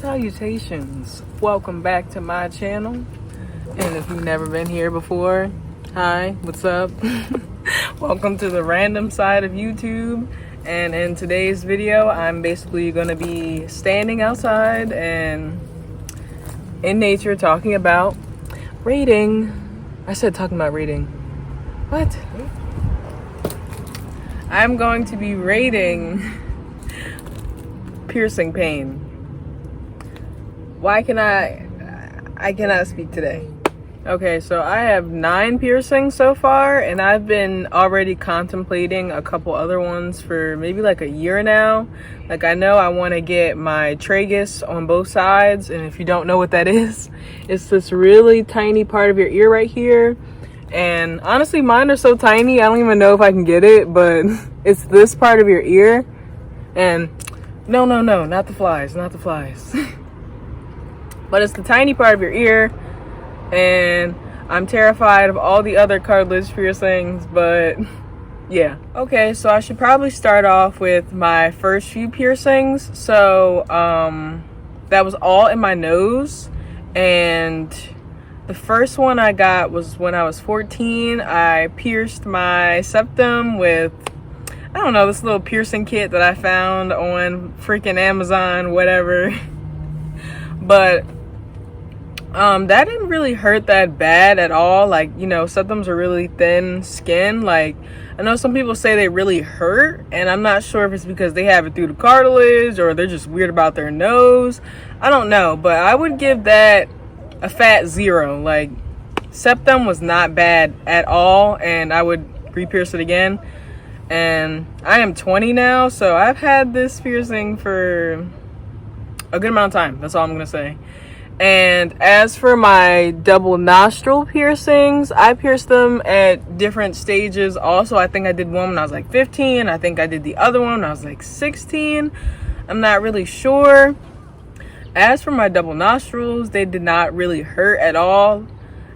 Salutations, welcome back to my channel, and if you've never been here before, hi, what's up? Welcome to the random side of YouTube. And in today's video I'm basically going to be standing outside and in nature talking about rating. I said talking about rating. What? I'm going to be rating piercing pain. Why can I cannot speak today. Okay, so I have 9 piercings so far, and I've been already contemplating a couple other ones for maybe like a year now. Like, I know I want to get my tragus on both sides, and if you don't know what that is, it's this really tiny part of your ear right here. And honestly, mine are so tiny, I don't even know if I can get it, but it's this part of your ear. And no, not the flies, not the flies. But it's the tiny part of your ear, and I'm terrified of all the other cartilage piercings, but yeah. Okay, so I should probably start off with my first few piercings. So that was all in my nose, and the first one I got was when I was 14. I pierced my septum with, I don't know, this little piercing kit that I found on freaking Amazon, whatever. But that didn't really hurt that bad at all. Like, you know, septums are really thin skin. Like, I know some people say they really hurt, and I'm not sure if it's because they have it through the cartilage or they're just weird about their nose. I don't know, but I would give that a fat 0. Like, septum was not bad at all, and I would re-pierce it again. And I am 20 now, so I've had this piercing for a good amount of time. That's all I'm gonna say. And as for my double nostril piercings, I pierced them at different stages also. I think I did one when I was like 15. I think I did the other one when I was like 16. I'm not really sure. As for my double nostrils, they did not really hurt at all.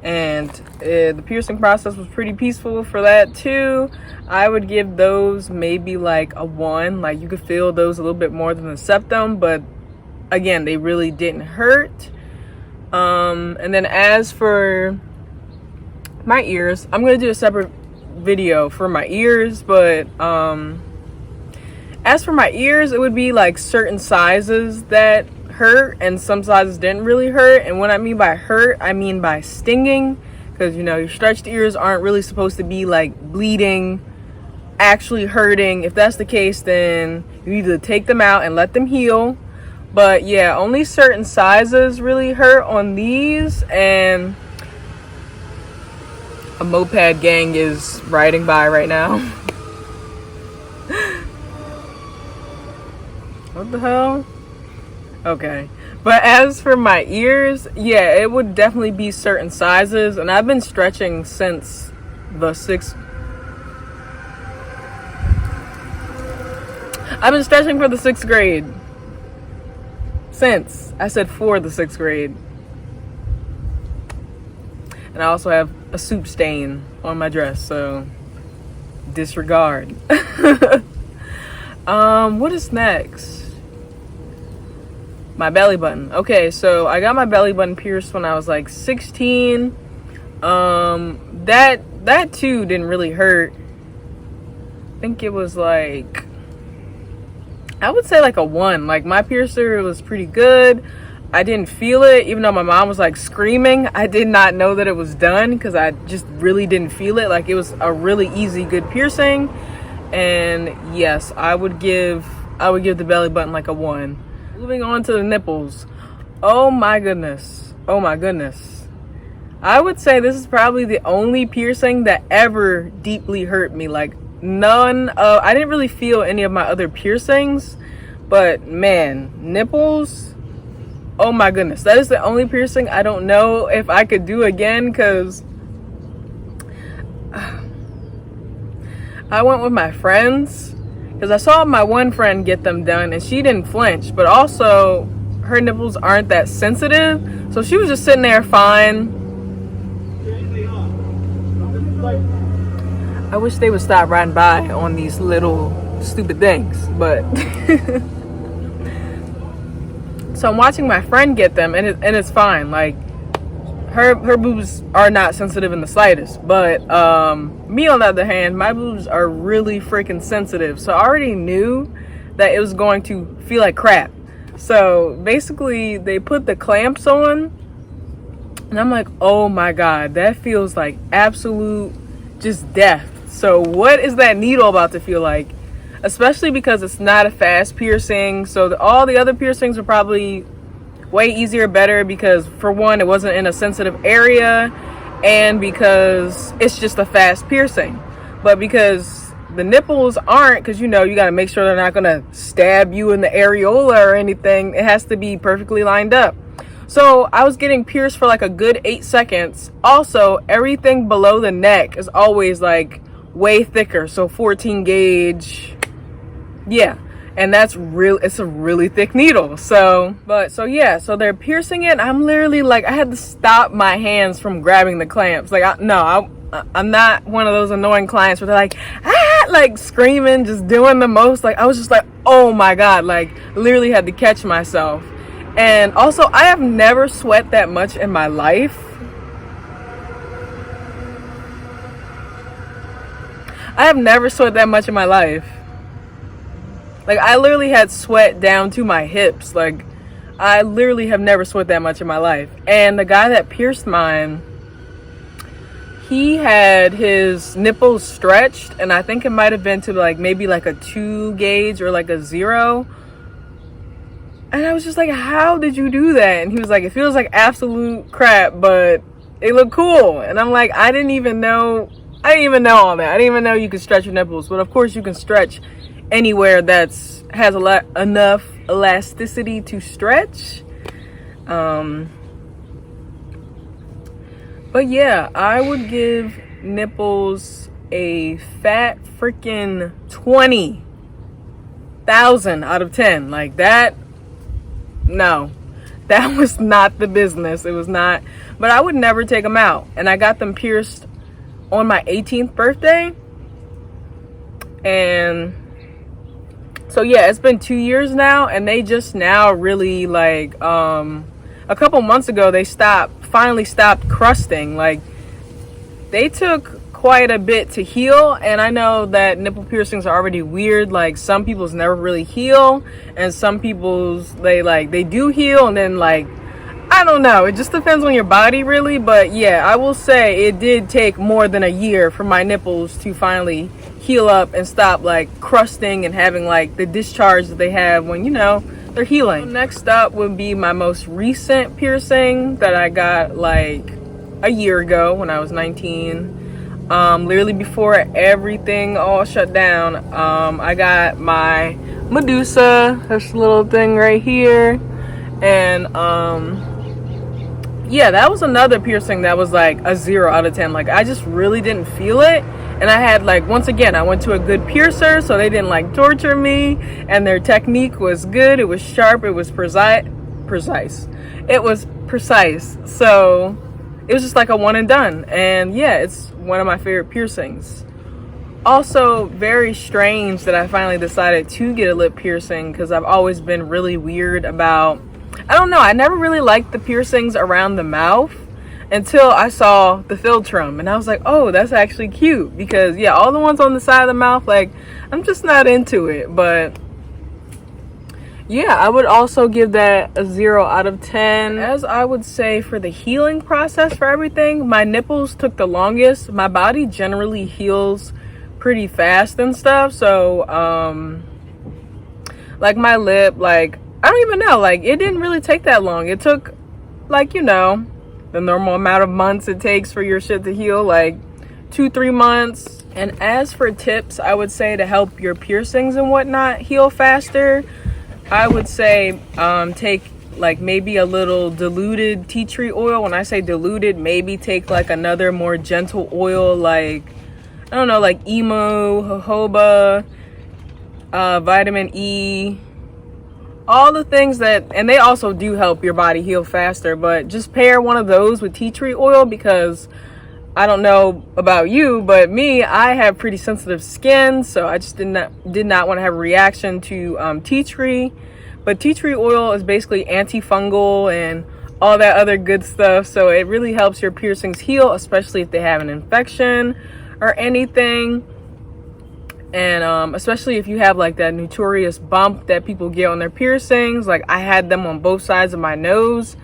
And the piercing process was pretty peaceful for that too. I would give those maybe like a 1. Like, you could feel those a little bit more than the septum, but again, they really didn't hurt. And then as for my ears, I'm gonna do a separate video for my ears, but as for my ears, it would be like certain sizes that hurt and some sizes didn't really hurt. And what I mean by hurt, I mean by stinging, because, you know, your stretched ears aren't really supposed to be like bleeding, actually hurting. If that's the case, then you either take them out and let them heal. But yeah, only certain sizes really hurt on these. And a moped gang is riding by right now. What the hell? Okay. But as for my ears, yeah, it would definitely be certain sizes. And I've been stretching since the 6th. I've been stretching for the 6th grade. Since I said for the 6th grade. And I also have a soup stain on my dress, so disregard. What is next? My belly button. Okay, so I got my belly button pierced when I was like 16. That too didn't really hurt. I think it was like, I would say like a 1. Like, my piercer was pretty good. I didn't feel it, even though my mom was like screaming. I did not know that it was done because I just really didn't feel it. Like, it was a really easy, good piercing. And yes, I would give the belly button like a 1. Moving on to the nipples. Oh my goodness. Oh my goodness. I would say this is probably the only piercing that ever deeply hurt me. Like, I didn't really feel any of my other piercings, but man, nipples, oh my goodness, that is the only piercing I don't know if I could do again, because I went with my friends, because I saw my one friend get them done and she didn't flinch, but also her nipples aren't that sensitive, so she was just sitting there fine. I wish they would stop riding by on these little stupid things, but So I'm watching my friend get them, and it's fine. Like, her boobs are not sensitive in the slightest. But me, on the other hand, my boobs are really freaking sensitive. So I already knew that it was going to feel like crap. So basically, they put the clamps on, and I'm like, oh my God, that feels like absolute just death. So what is that needle about to feel like? Especially because it's not a fast piercing. So all the other piercings were probably way easier, better, because for one, it wasn't in a sensitive area, and because it's just a fast piercing. But because the nipples aren't, because you got to make sure they're not going to stab you in the areola or anything. It has to be perfectly lined up. So I was getting pierced for like a good 8 seconds. Also, everything below the neck is always like way thicker. So 14 gauge. Yeah. And that's it's a really thick needle. So they're piercing it. I'm literally like, I had to stop my hands from grabbing the clamps. Like, I'm not one of those annoying clients where they're like, like screaming, just doing the most. Like, I was just like, oh my God, like literally had to catch myself. And also, I have never sweat that much in my life. I have never sweat that much in my life. Like, I literally had sweat down to my hips. Like, I literally have never sweat that much in my life. And the guy that pierced mine, he had his nipples stretched, and I think it might have been to like maybe like a 2 gauge or like a 0. And I was just like, how did you do that? And he was like, it feels like absolute crap, but it looked cool. And I'm like, I didn't even know all that. I didn't even know you could stretch your nipples. But of course you can stretch anywhere has enough elasticity to stretch. But yeah, I would give nipples a fat freaking 20,000 out of 10. Like that, no, that was not the business. It was not. But I would never take them out. And I got them pierced on my 18th birthday. And so yeah, it's been 2 years now, and they just now really like a couple months ago they finally stopped crusting. Like, they took quite a bit to heal, and I know that nipple piercings are already weird. Like, some people's never really heal, and some people's they do heal, and then like, I don't know, it just depends on your body really. But yeah, I will say it did take more than a year for my nipples to finally heal up and stop like crusting and having like the discharge that they have when they're healing. So next up would be my most recent piercing that I got like a year ago when I was 19. Literally before everything all shut down. I got my Medusa, this little thing right here. And yeah, that was another piercing that was like a 0 out of 10. Like, I just really didn't feel it. And I had like, once again, I went to a good piercer, so they didn't like torture me, and their technique was good. It was sharp. It was precise. It was precise. So it was just like a one and done. And yeah, it's one of my favorite piercings. Also, very strange that I finally decided to get a lip piercing, because I've always been really weird about, I don't know, I never really liked the piercings around the mouth until I saw the philtrum, and I was like, oh, that's actually cute. Because yeah, all the ones on the side of the mouth, like, I'm just not into it. But yeah, I would also give that a 0 out of 10. As I would say, for the healing process for everything, my nipples took the longest. My body generally heals pretty fast and stuff. So like my lip, like, I don't even know, like, it didn't really take that long. It took like, the normal amount of months it takes for your shit to heal, like 2-3 months. And as for tips, I would say to help your piercings and whatnot heal faster, I would say take like maybe a little diluted tea tree oil. When I say diluted, maybe take like another more gentle oil, like, I don't know, like emu, jojoba, vitamin E, all the things that, and they also do help your body heal faster. But just pair one of those with tea tree oil, because I don't know about you, but me, I have pretty sensitive skin, so I just did not want to have a reaction to tea tree. But tea tree oil is basically antifungal and all that other good stuff. So it really helps your piercings heal, especially if they have an infection or anything. And especially if you have like that notorious bump that people get on their piercings. Like I had them on both sides of my nose.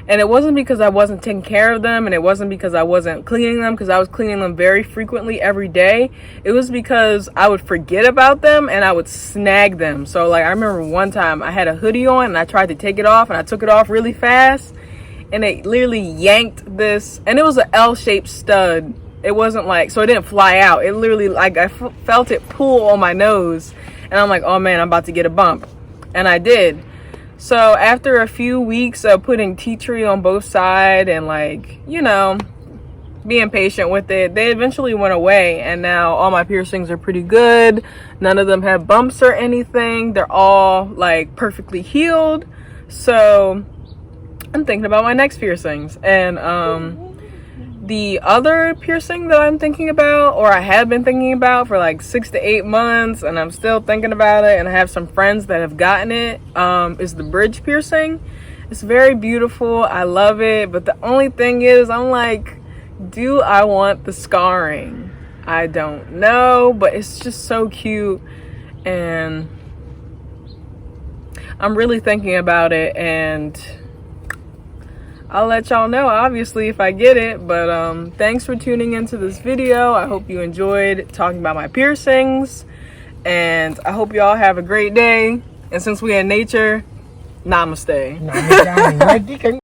And it wasn't because I wasn't taking care of them, and it wasn't because I wasn't cleaning them, because I was cleaning them very frequently every day. It was because I would forget about them and I would snag them. So like I remember one time I had a hoodie on and I tried to take it off, and I took it off really fast, and it literally yanked this, and it was an L-shaped stud. It wasn't like, so it didn't fly out. It literally, like I felt it pull on my nose, and I'm like, oh man, I'm about to get a bump. And I did. So after a few weeks of putting tea tree on both sides and like, you know, being patient with it, they eventually went away, and now all my piercings are pretty good. None of them have bumps or anything. They're all like perfectly healed. So I'm thinking about my next piercings. And the other piercing that I'm thinking about, or I have been thinking about for like 6 to 8 months, and I'm still thinking about it, and I have some friends that have gotten it, is the bridge piercing. It's very beautiful. I love it. But the only thing is, I'm like, do I want the scarring? I don't know, but it's just so cute, and I'm really thinking about it, and I'll let y'all know obviously if I get it. But thanks for tuning into this video. I hope you enjoyed talking about my piercings, and I hope y'all have a great day. And since we're in nature, namaste.